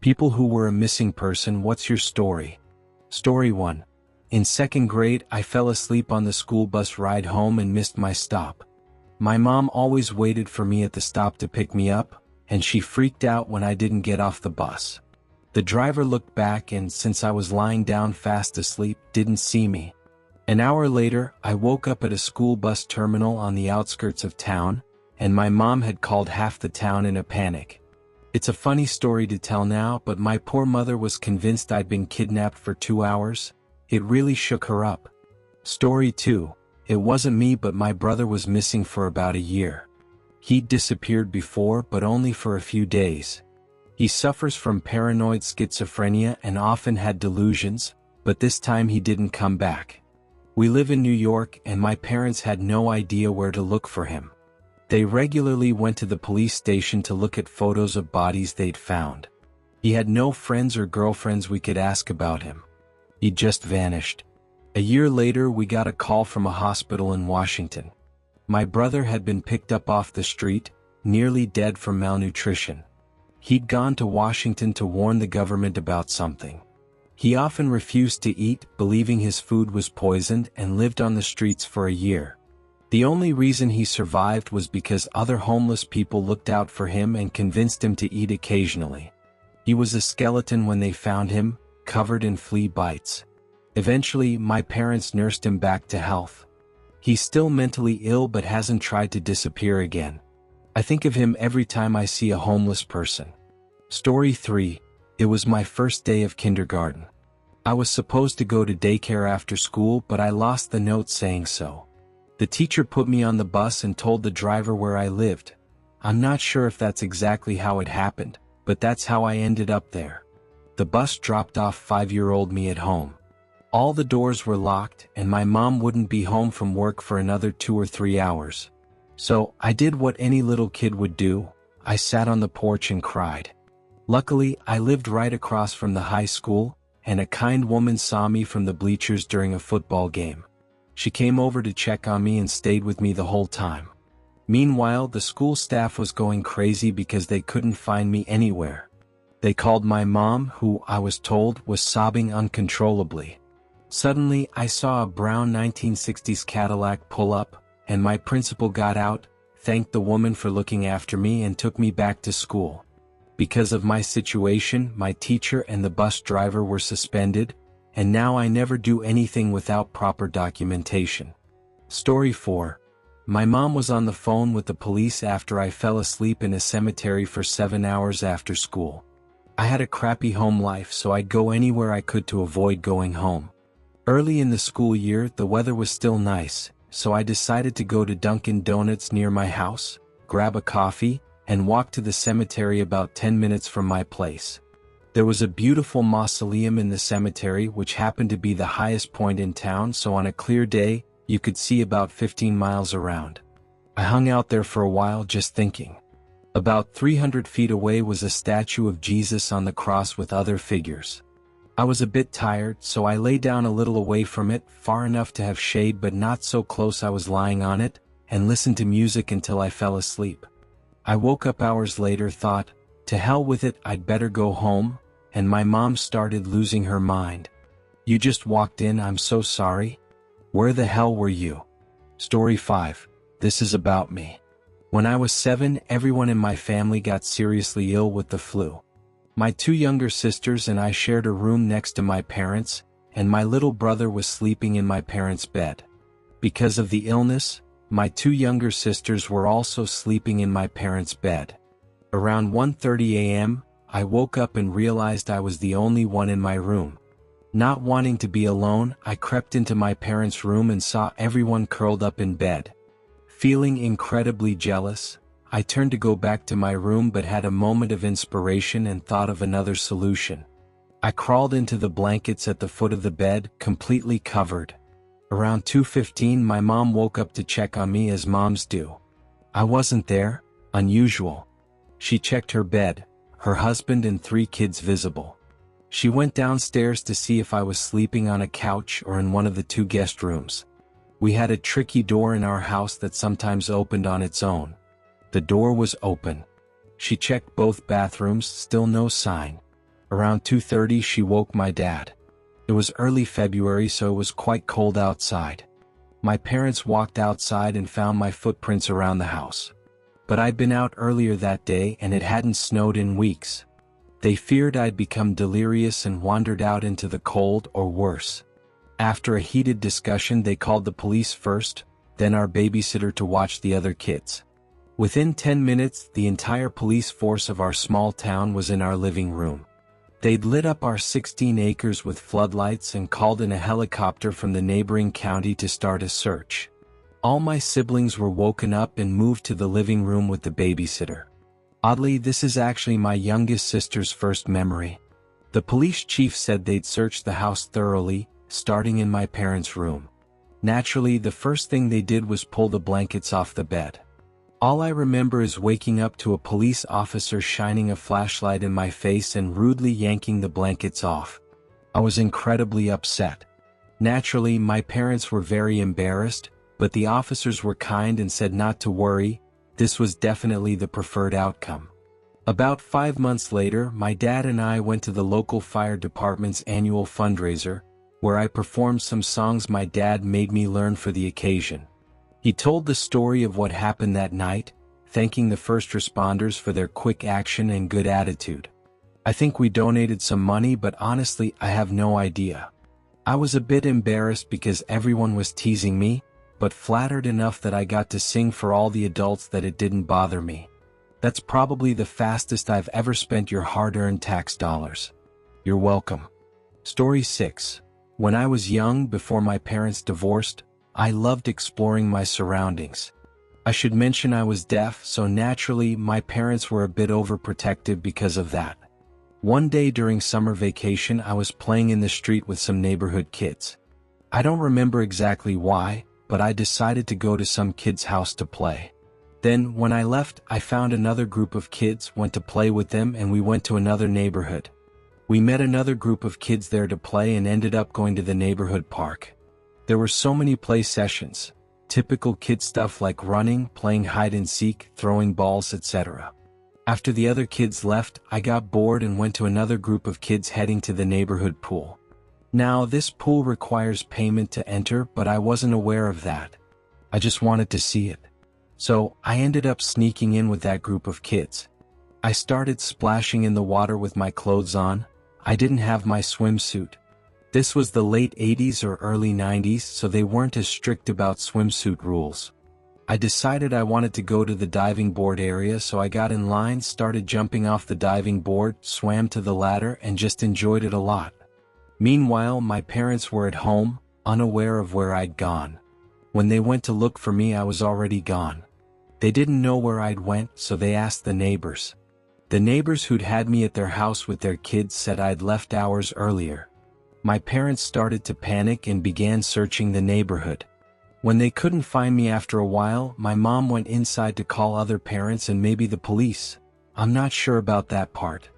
People who were a missing person. What's your story? Story 1. In second grade, I fell asleep on the school bus ride home and missed my stop. My mom always waited for me at the stop to pick me up, and she freaked out when I didn't get off the bus. The driver looked back and, since I was lying down fast asleep, didn't see me. An hour later, I woke up at a school bus terminal on the outskirts of town, and my mom had called half the town in a panic. It's a funny story to tell now, but my poor mother was convinced I'd been kidnapped for 2 hours. It really shook her up. Story 2. It wasn't me, but my brother was missing for about a year. He'd disappeared before, but only for a few days. He suffers from paranoid schizophrenia and often had delusions, but this time he didn't come back. We live in New York, and my parents had no idea where to look for him. They regularly went to the police station to look at photos of bodies they'd found. He had no friends or girlfriends we could ask about him. He'd just vanished. A year later, we got a call from a hospital in Washington. My brother had been picked up off the street, nearly dead from malnutrition. He'd gone to Washington to warn the government about something. He often refused to eat, believing his food was poisoned, and lived on the streets for a year. The only reason he survived was because other homeless people looked out for him and convinced him to eat occasionally. He was a skeleton when they found him, covered in flea bites. Eventually, my parents nursed him back to health. He's still mentally ill but hasn't tried to disappear again. I think of him every time I see a homeless person. Story 3. It was my first day of kindergarten. I was supposed to go to daycare after school, but I lost the note saying so. The teacher put me on the bus and told the driver where I lived. I'm not sure if that's exactly how it happened, but that's how I ended up there. The bus dropped off 5-year-old me at home. All the doors were locked, and my mom wouldn't be home from work for another 2 or 3 hours. So, I did what any little kid would do. I sat on the porch and cried. Luckily, I lived right across from the high school, and a kind woman saw me from the bleachers during a football game. She came over to check on me and stayed with me the whole time. Meanwhile, the school staff was going crazy because they couldn't find me anywhere. They called my mom, who, I was told, was sobbing uncontrollably. Suddenly, I saw a brown 1960s Cadillac pull up, and my principal got out, thanked the woman for looking after me, and took me back to school. Because of my situation, my teacher and the bus driver were suspended, and now I never do anything without proper documentation. Story 4. My mom was on the phone with the police after I fell asleep in a cemetery for 7 hours after school. I had a crappy home life, so I'd go anywhere I could to avoid going home. Early in the school year, the weather was still nice, so I decided to go to Dunkin' Donuts near my house, grab a coffee, and walk to the cemetery about 10 minutes from my place. There was a beautiful mausoleum in the cemetery, which happened to be the highest point in town, so on a clear day, you could see about 15 miles around. I hung out there for a while just thinking. About 300 feet away was a statue of Jesus on the cross with other figures. I was a bit tired, so I lay down a little away from it, far enough to have shade but not so close I was lying on it, and listened to music until I fell asleep. I woke up hours later, thought, to hell with it, I'd better go home, and my mom started losing her mind. You just walked in, I'm so sorry. Where the hell were you? Story 5. This is about me. When I was 7, everyone in my family got seriously ill with the flu. My 2 younger sisters and I shared a room next to my parents', and my little brother was sleeping in my parents' bed. Because of the illness, my 2 younger sisters were also sleeping in my parents' bed. Around 1:30 a.m., I woke up and realized I was the only one in my room. Not wanting to be alone, I crept into my parents' room and saw everyone curled up in bed. Feeling incredibly jealous, I turned to go back to my room but had a moment of inspiration and thought of another solution. I crawled into the blankets at the foot of the bed, completely covered. Around 2:15, my mom woke up to check on me as moms do. I wasn't there, unusual. She checked her bed, her husband and 3 kids visible. She went downstairs to see if I was sleeping on a couch or in one of the 2 guest rooms. We had a tricky door in our house that sometimes opened on its own. The door was open. She checked both bathrooms, still no sign. Around 2:30 she woke my dad. It was early February, so it was quite cold outside. My parents walked outside and found my footprints around the house. But I'd been out earlier that day and it hadn't snowed in weeks. They feared I'd become delirious and wandered out into the cold, or worse. After a heated discussion, they called the police first, then our babysitter to watch the other kids. Within 10 minutes, the entire police force of our small town was in our living room. They'd lit up our 16 acres with floodlights and called in a helicopter from the neighboring county to start a search. All my siblings were woken up and moved to the living room with the babysitter. Oddly, this is actually my youngest sister's first memory. The police chief said they'd searched the house thoroughly, starting in my parents' room. Naturally, the first thing they did was pull the blankets off the bed. All I remember is waking up to a police officer shining a flashlight in my face and rudely yanking the blankets off. I was incredibly upset. Naturally, my parents were very embarrassed, but the officers were kind and said not to worry. This was definitely the preferred outcome. About 5 months later, my dad and I went to the local fire department's annual fundraiser, where I performed some songs my dad made me learn for the occasion. He told the story of what happened that night, thanking the first responders for their quick action and good attitude. I think we donated some money, but honestly, I have no idea. I was a bit embarrassed because everyone was teasing me, but flattered enough that I got to sing for all the adults that it didn't bother me. That's probably the fastest I've ever spent your hard-earned tax dollars. You're welcome. Story 6. When I was young, before my parents divorced, I loved exploring my surroundings. I should mention I was deaf, so naturally my parents were a bit overprotective because of that. One day during summer vacation, I was playing in the street with some neighborhood kids. I don't remember exactly why, but I decided to go to some kid's house to play. Then, when I left, I found another group of kids, went to play with them, and we went to another neighborhood. We met another group of kids there to play and ended up going to the neighborhood park. There were so many play sessions, typical kid stuff like running, playing hide and seek, throwing balls, etc. After the other kids left, I got bored and went to another group of kids heading to the neighborhood pool. Now, this pool requires payment to enter, but I wasn't aware of that. I just wanted to see it. So, I ended up sneaking in with that group of kids. I started splashing in the water with my clothes on. I didn't have my swimsuit. This was the late 80s or early 90s, so they weren't as strict about swimsuit rules. I decided I wanted to go to the diving board area, so I got in line, started jumping off the diving board, swam to the ladder, and just enjoyed it a lot. Meanwhile, my parents were at home, unaware of where I'd gone. When they went to look for me, I was already gone. They didn't know where I'd went, so they asked the neighbors. The neighbors who'd had me at their house with their kids said I'd left hours earlier. My parents started to panic and began searching the neighborhood. When they couldn't find me after a while, my mom went inside to call other parents and maybe the police. I'm not sure about that part.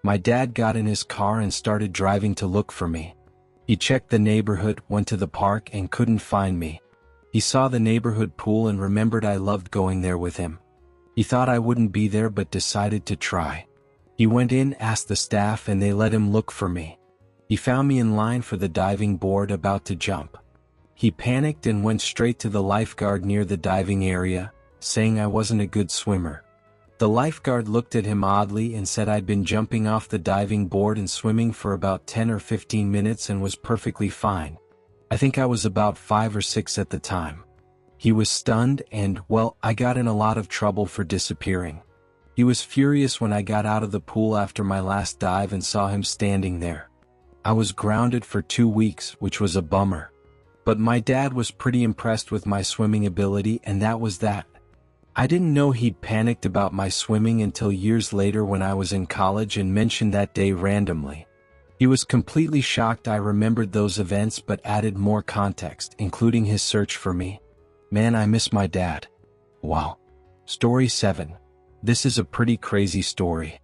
My dad got in his car and started driving to look for me. He checked the neighborhood, went to the park, and couldn't find me. He saw the neighborhood pool and remembered I loved going there with him. He thought I wouldn't be there but decided to try. He went in, asked the staff, and they let him look for me. He found me in line for the diving board about to jump. He panicked and went straight to the lifeguard near the diving area, saying I wasn't a good swimmer. The lifeguard looked at him oddly and said I'd been jumping off the diving board and swimming for about 10 or 15 minutes and was perfectly fine. I think I was about 5 or 6 at the time. He was stunned and, well, I got in a lot of trouble for disappearing. He was furious when I got out of the pool after my last dive and saw him standing there. I was grounded for 2 weeks, which was a bummer. But my dad was pretty impressed with my swimming ability, and that was that. I didn't know he'd panicked about my swimming until years later when I was in college and mentioned that day randomly. He was completely shocked I remembered those events but added more context, including his search for me. Man, I miss my dad. Wow. Story 7. This is a pretty crazy story.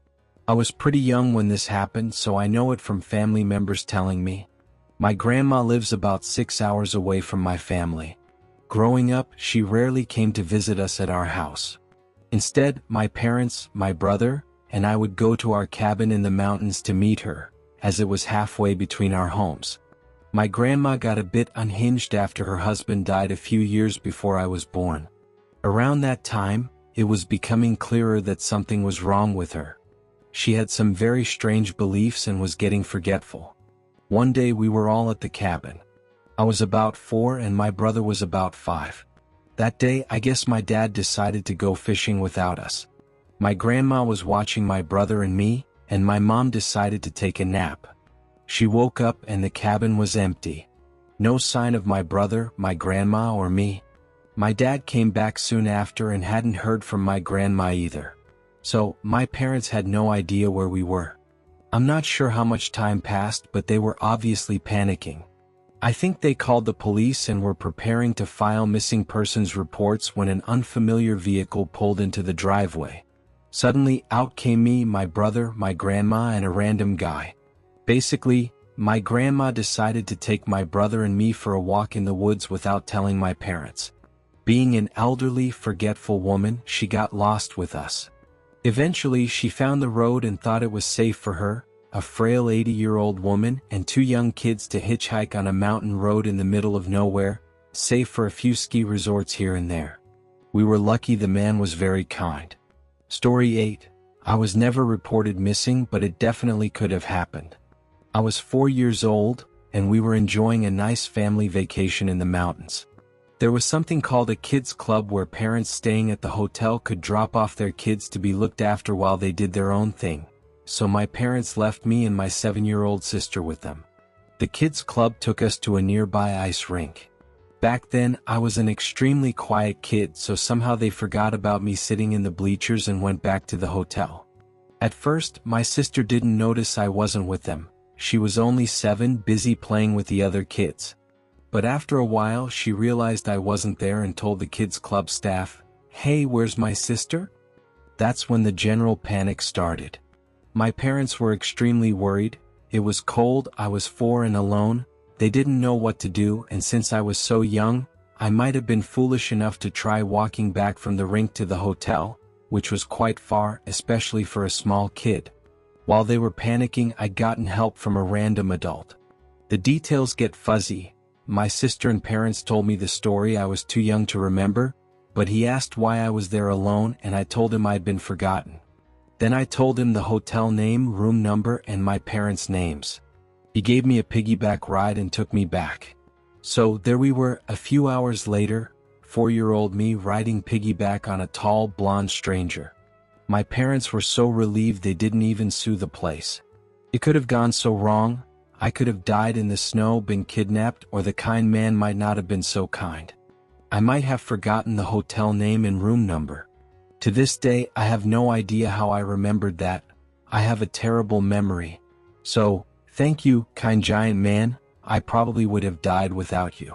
I was pretty young when this happened, so I know it from family members telling me. My grandma lives about 6 hours away from my family. Growing up, she rarely came to visit us at our house. Instead, my parents, my brother, and I would go to our cabin in the mountains to meet her, as it was halfway between our homes. My grandma got a bit unhinged after her husband died a few years before I was born. Around that time, it was becoming clearer that something was wrong with her. She had some very strange beliefs and was getting forgetful. One day we were all at the cabin. I was about 4 and my brother was about 5. That day I guess my dad decided to go fishing without us. My grandma was watching my brother and me, and my mom decided to take a nap. She woke up and the cabin was empty. No sign of my brother, my grandma, or me. My dad came back soon after and hadn't heard from my grandma either. So, my parents had no idea where we were. I'm not sure how much time passed, but they were obviously panicking. I think they called the police and were preparing to file missing persons reports when an unfamiliar vehicle pulled into the driveway. Suddenly, out came me, my brother, my grandma, and a random guy. Basically, my grandma decided to take my brother and me for a walk in the woods without telling my parents. Being an elderly, forgetful woman, she got lost with us. Eventually, she found the road and thought it was safe for her, a frail 80-year-old woman, and 2 young kids to hitchhike on a mountain road in the middle of nowhere, save for a few ski resorts here and there. We were lucky the man was very kind. Story 8. I was never reported missing, but it definitely could have happened. I was 4 years old, and we were enjoying a nice family vacation in the mountains. There was something called a kids club where parents staying at the hotel could drop off their kids to be looked after while they did their own thing. So my parents left me and my 7-year-old sister with them. The kids club took us to a nearby ice rink. Back then, I was an extremely quiet kid, so somehow they forgot about me sitting in the bleachers and went back to the hotel. At first, my sister didn't notice I wasn't with them. She was only 7, busy playing with the other kids. But after a while, she realized I wasn't there and told the kids club staff, "Hey, where's my sister?" That's when the general panic started. My parents were extremely worried. It was cold, I was 4 and alone. They didn't know what to do, and since I was so young, I might have been foolish enough to try walking back from the rink to the hotel, which was quite far, especially for a small kid. While they were panicking, I'd gotten help from a random adult. The details get fuzzy. My sister and parents told me the story. I was too young to remember, but he asked why I was there alone and I told him I'd been forgotten. Then I told him the hotel name, room number, and my parents' names. He gave me a piggyback ride and took me back. So there we were, a few hours later, 4-year-old me riding piggyback on a tall, blonde stranger. My parents were so relieved they didn't even sue the place. It could have gone so wrong. I could have died in the snow, been kidnapped, or the kind man might not have been so kind. I might have forgotten the hotel name and room number. To this day, I have no idea how I remembered that. I have a terrible memory. So, thank you, kind giant man. I probably would have died without you.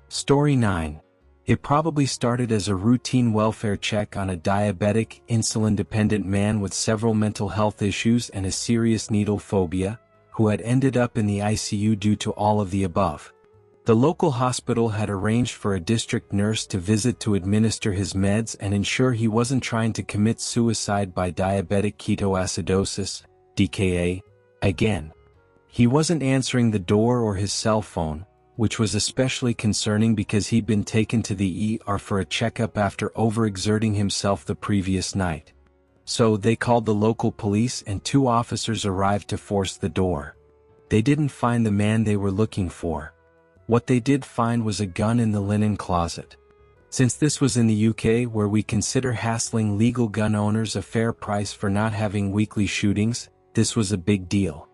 Story 9. It probably started as a routine welfare check on a diabetic, insulin-dependent man with several mental health issues and a serious needle phobia, who had ended up in the ICU due to all of the above. The local hospital had arranged for a district nurse to visit to administer his meds and ensure he wasn't trying to commit suicide by diabetic ketoacidosis, DKA, again. He wasn't answering the door or his cell phone, which was especially concerning because he'd been taken to the ER for a checkup after overexerting himself the previous night. So they called the local police and 2 officers arrived to force the door. They didn't find the man they were looking for. What they did find was a gun in the linen closet. Since this was in the UK, where we consider hassling legal gun owners a fair price for not having weekly shootings, this was a big deal.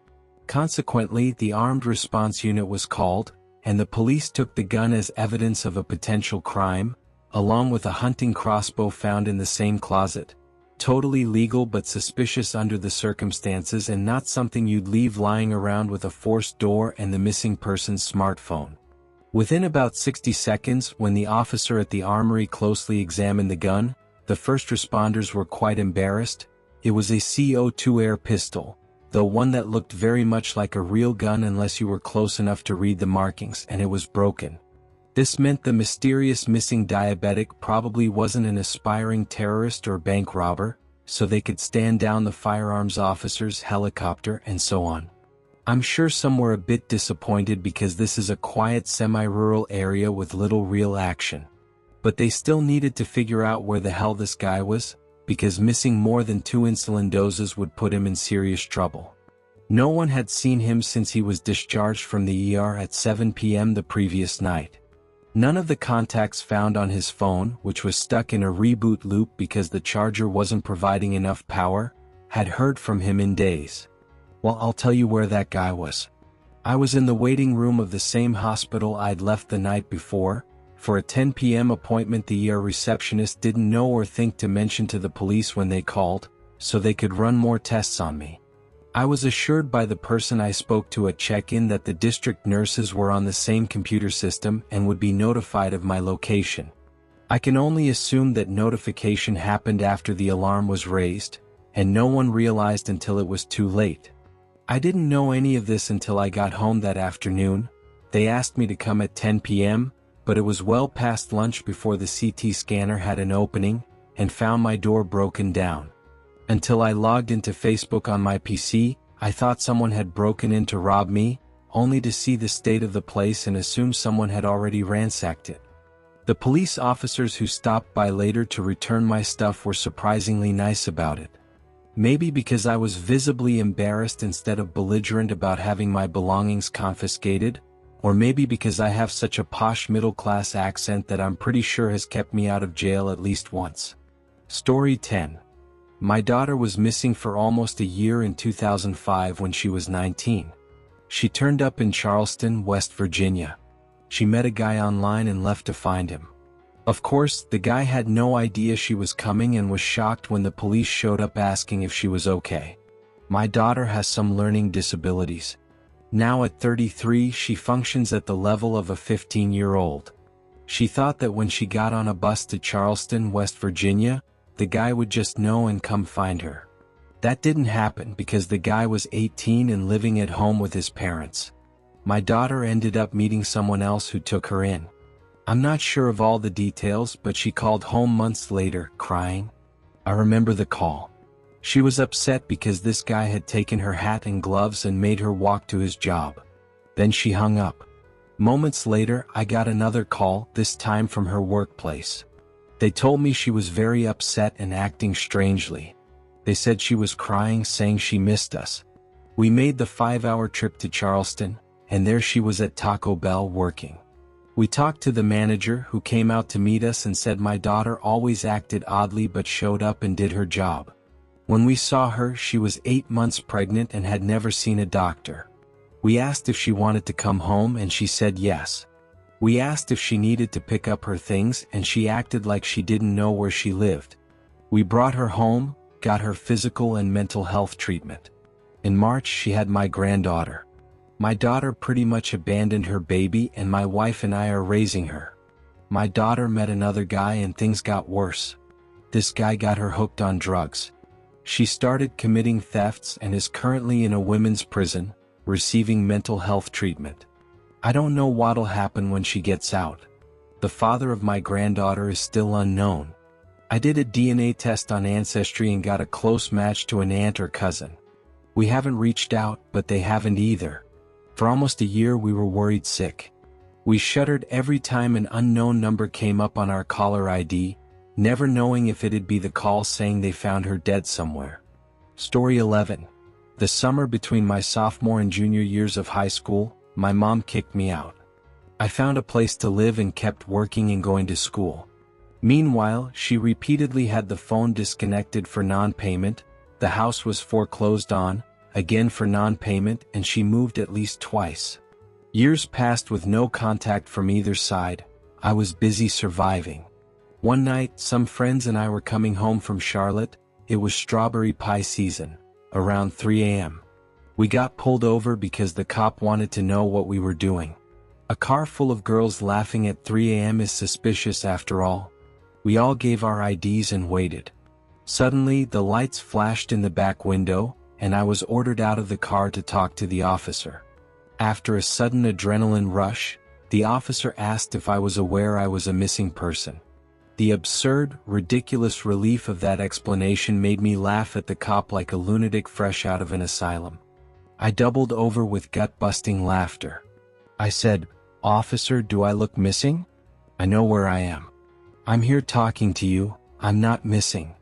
Consequently, the Armed Response Unit was called, and the police took the gun as evidence of a potential crime, along with a hunting crossbow found in the same closet. Totally legal but suspicious under the circumstances and not something you'd leave lying around with a forced door and the missing person's smartphone. Within about 60 seconds, when the officer at the armory closely examined the gun, the first responders were quite embarrassed. It was a CO2 air pistol, though one that looked very much like a real gun unless you were close enough to read the markings, and it was broken. This meant the mysterious missing diabetic probably wasn't an aspiring terrorist or bank robber, so they could stand down the firearms officer's helicopter and so on. I'm sure some were a bit disappointed because this is a quiet semi-rural area with little real action. But they still needed to figure out where the hell this guy was, because missing more than 2 insulin doses would put him in serious trouble. No one had seen him since he was discharged from the ER at 7 p.m. the previous night. None of the contacts found on his phone, which was stuck in a reboot loop because the charger wasn't providing enough power, had heard from him in days. Well, I'll tell you where that guy was. I was in the waiting room of the same hospital I'd left the night before. For a 10 p.m. appointment, the ER receptionist didn't know or think to mention to the police when they called, so they could run more tests on me. I was assured by the person I spoke to at check-in that the district nurses were on the same computer system and would be notified of my location. I can only assume that notification happened after the alarm was raised, and no one realized until it was too late. I didn't know any of this until I got home that afternoon. They asked me to come at 10 p.m., but it was well past lunch before the CT scanner had an opening, and found my door broken down. Until I logged into Facebook on my PC, I thought someone had broken in to rob me, only to see the state of the place and assume someone had already ransacked it. The police officers who stopped by later to return my stuff were surprisingly nice about it. Maybe because I was visibly embarrassed instead of belligerent about having my belongings confiscated, or maybe because I have such a posh middle-class accent that I'm pretty sure has kept me out of jail at least once. Story 10. My daughter was missing for almost a year in 2005 when she was 19. She turned up in Charleston, West Virginia. She met a guy online and left to find him. Of course, the guy had no idea she was coming and was shocked when the police showed up asking if she was okay. My daughter has some learning disabilities. Now at 33, she functions at the level of a 15-year-old. She thought that when she got on a bus to Charleston, West Virginia, the guy would just know and come find her. That didn't happen because the guy was 18 and living at home with his parents. My daughter ended up meeting someone else who took her in. I'm not sure of all the details, but she called home months later, crying. I remember the call. She was upset because this guy had taken her hat and gloves and made her walk to his job. Then she hung up. Moments later, I got another call, this time from her workplace. They told me she was very upset and acting strangely. They said she was crying, saying she missed us. We made the 5-hour trip to Charleston, and there she was at Taco Bell working. We talked to the manager, who came out to meet us and said my daughter always acted oddly but showed up and did her job. When we saw her, she was 8 months pregnant and had never seen a doctor. We asked if she wanted to come home and she said yes. We asked if she needed to pick up her things and she acted like she didn't know where she lived. We brought her home, got her physical and mental health treatment. In March, she had my granddaughter. My daughter pretty much abandoned her baby and my wife and I are raising her. My daughter met another guy and things got worse. This guy got her hooked on drugs. She started committing thefts and is currently in a women's prison, receiving mental health treatment. I don't know what'll happen when she gets out. The father of my granddaughter is still unknown. I did a DNA test on Ancestry and got a close match to an aunt or cousin. We haven't reached out, but they haven't either. For almost a year we were worried sick. We shuddered every time an unknown number came up on our caller ID, never knowing if it'd be the call saying they found her dead somewhere. Story 11. The summer between my sophomore and junior years of high school, my mom kicked me out. I found a place to live and kept working and going to school. Meanwhile, she repeatedly had the phone disconnected for non-payment, the house was foreclosed on, again for non-payment, and she moved at least twice. Years passed with no contact from either side. I was busy surviving. One night, some friends and I were coming home from Charlotte. It was strawberry pie season, around 3 a.m. We got pulled over because the cop wanted to know what we were doing. A car full of girls laughing at 3 a.m. is suspicious after all. We all gave our IDs and waited. Suddenly, the lights flashed in the back window, and I was ordered out of the car to talk to the officer. After a sudden adrenaline rush, the officer asked if I was aware I was a missing person. The absurd, ridiculous relief of that explanation made me laugh at the cop like a lunatic fresh out of an asylum. I doubled over with gut-busting laughter. I said, "Officer, do I look missing? I know where I am. I'm here talking to you, I'm not missing.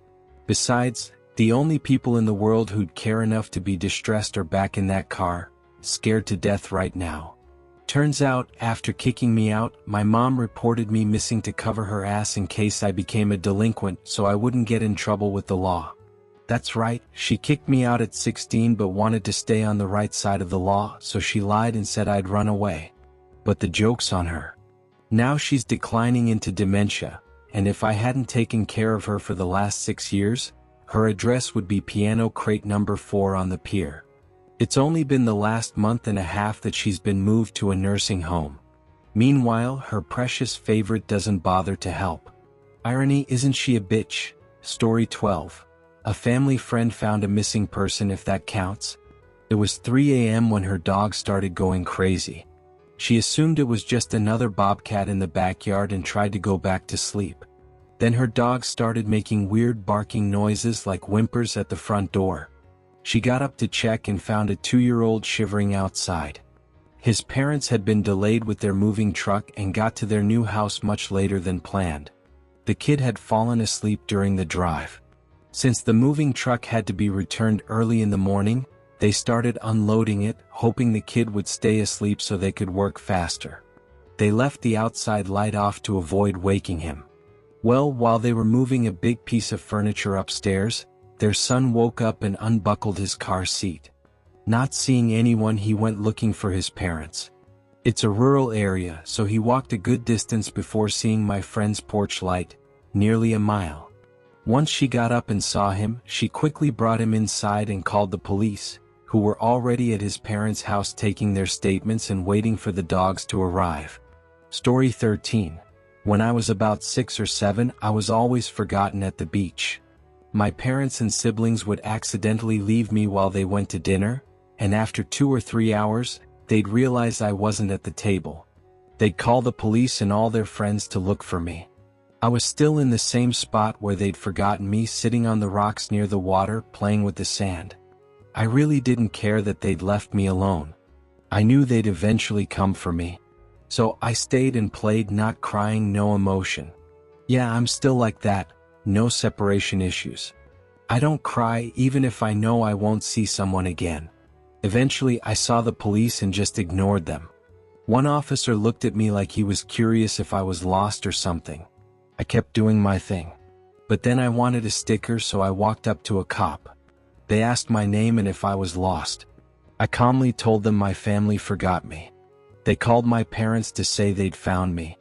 Besides, the only people in the world who'd care enough to be distressed are back in that car, scared to death right now." Turns out, after kicking me out, my mom reported me missing to cover her ass in case I became a delinquent so I wouldn't get in trouble with the law. That's right, she kicked me out at 16 but wanted to stay on the right side of the law, so she lied and said I'd run away. But the joke's on her. Now she's declining into dementia, and if I hadn't taken care of her for the last 6 years, her address would be Piano Crate number 4 on the pier. It's only been the last month and a half that she's been moved to a nursing home. Meanwhile, her precious favorite doesn't bother to help. Irony, isn't she a bitch? Story 12. A family friend found a missing person, if that counts. It was 3 a.m. when her dog started going crazy. She assumed it was just another bobcat in the backyard and tried to go back to sleep. Then her dog started making weird barking noises like whimpers at the front door. She got up to check and found a 2-year-old shivering outside. His parents had been delayed with their moving truck and got to their new house much later than planned. The kid had fallen asleep during the drive. Since the moving truck had to be returned early in the morning, they started unloading it, hoping the kid would stay asleep so they could work faster. They left the outside light off to avoid waking him. Well, while they were moving a big piece of furniture upstairs, their son woke up and unbuckled his car seat. Not seeing anyone, he went looking for his parents. It's a rural area, so he walked a good distance before seeing my friend's porch light, nearly a mile. Once she got up and saw him, she quickly brought him inside and called the police, who were already at his parents' house taking their statements and waiting for the dogs to arrive. Story 13. When I was about 6 or 7, I was always forgotten at the beach. My parents and siblings would accidentally leave me while they went to dinner, and after 2 or 3 hours, they'd realize I wasn't at the table. They'd call the police and all their friends to look for me. I was still in the same spot where they'd forgotten me, sitting on the rocks near the water, playing with the sand. I really didn't care that they'd left me alone. I knew they'd eventually come for me. So I stayed and played, not crying, no emotion. Yeah, I'm still like that. No separation issues. I don't cry even if I know I won't see someone again. Eventually I saw the police and just ignored them. One officer looked at me like he was curious if I was lost or something. I kept doing my thing. But then I wanted a sticker, so I walked up to a cop. They asked my name and if I was lost. I calmly told them my family forgot me. They called my parents to say they'd found me.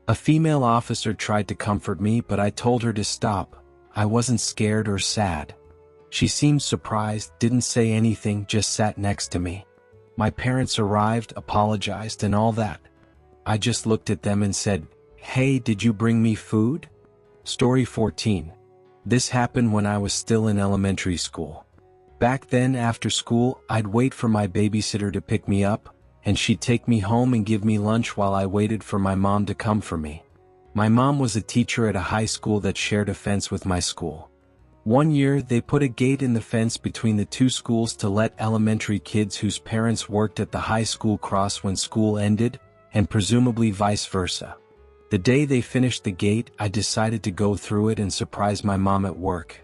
A female officer tried to comfort me, but I told her to stop. I wasn't scared or sad. She seemed surprised, didn't say anything, just sat next to me. My parents arrived, apologized and all that. I just looked at them and said, "Hey, did you bring me food?" Story 14. This happened when I was still in elementary school. Back then, after school, I'd wait for my babysitter to pick me up, and she'd take me home and give me lunch while I waited for my mom to come for me. My mom was a teacher at a high school that shared a fence with my school. One year, they put a gate in the fence between the two schools to let elementary kids whose parents worked at the high school cross when school ended, and presumably vice versa. The day they finished the gate, I decided to go through it and surprise my mom at work.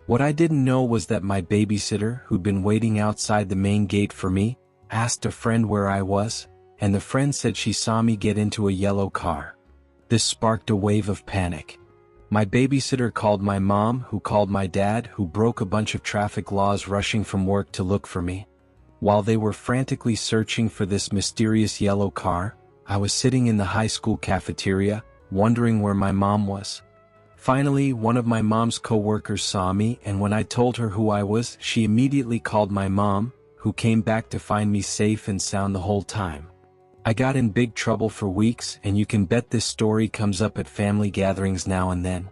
What I didn't know was that my babysitter, who'd been waiting outside the main gate for me, asked a friend where I was, and the friend said she saw me get into a yellow car. This sparked a wave of panic. My babysitter called my mom, who called my dad, who broke a bunch of traffic laws, rushing from work to look for me. While they were frantically searching for this mysterious yellow car, I was sitting in the high school cafeteria, wondering where my mom was. Finally, one of my mom's co-workers saw me, and when I told her who I was, she immediately called my mom, who came back to find me safe and sound the whole time. I got in big trouble for weeks, and you can bet this story comes up at family gatherings now and then.